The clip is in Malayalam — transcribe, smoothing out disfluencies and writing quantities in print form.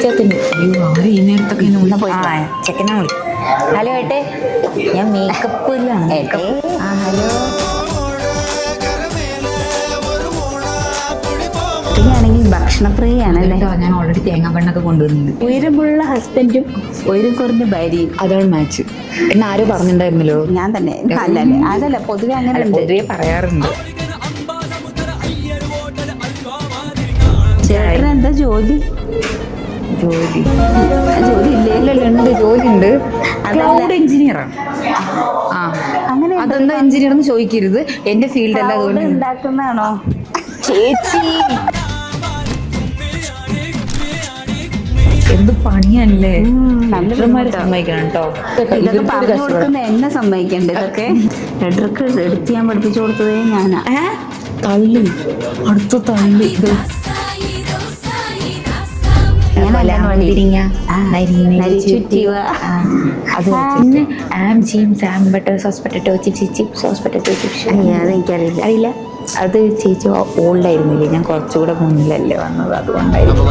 വിളിക്കാത്തന്നെ. അയ്യോ ആരും ഈ നേരത്തൊക്കെ എന്നെ പോയി ചെക്കനെ വിളി. ഹലോ ഏട്ടെ, ഞാൻ മേക്കപ്പ് ഏട്ടെ. ഹലോ, ആണെങ്കിൽ ഭക്ഷണപ്രിയാണല്ലേ. ഞാൻ ഓൾറെഡി തേങ്ങാപ്പണ്ണൊക്കെ കൊണ്ടുവന്നിട്ടുണ്ട്. ഉയരമുള്ള ഹസ്ബൻഡും ഉയരം കുറഞ്ഞ ഭാര്യയും, അതാണ് മാച്ച് എന്ന് ആരോ പറഞ്ഞിട്ടുണ്ടായിരുന്നല്ലോ. ഞാൻ തന്നെ. അല്ലല്ലേ, അതല്ല പൊതുവെ അങ്ങനെ പൊതുവെ പറയാറുണ്ട്. ചേട്ടന് എന്താ ജോലി? ജോലി ഇല്ലേ? ഉണ്ട്, ജോലി ഉണ്ട്. ക്ലൗഡ് എഞ്ചിനീയറാണ്. ആ, അങ്ങനെ അതെന്താ എഞ്ചിനീയർ എന്ന് ചോദിക്കരുത്, എന്റെ ഫീൽഡ് അല്ല. അതുകൊണ്ട് ഉണ്ടാക്കുന്നതാണോ ചേച്ചി? എന്ത് പണിയല്ലേ. സമ്മതിക്കണം കേട്ടോ. ഇതൊക്കെ പറഞ്ഞു കൊടുക്കുന്ന എന്നെ സമ്മതിക്കണ്ടേ? ഇതൊക്കെ എഡ്രക്ക് എടുത്ത് ഞാൻ പഠിപ്പിച്ചു കൊടുത്തതേ ഞാനാ. തള്ളി അടുത്ത തള്ളി. അതെനിക്കറിയില്ല. അറിയില്ല. അത് ചേച്ചി ഓൾഡ് ആയിരുന്നില്ലേ, ഞാൻ കുറച്ചുകൂടെ മുന്നിലല്ലേ വന്നത്, അതുകൊണ്ടായിരുന്നു.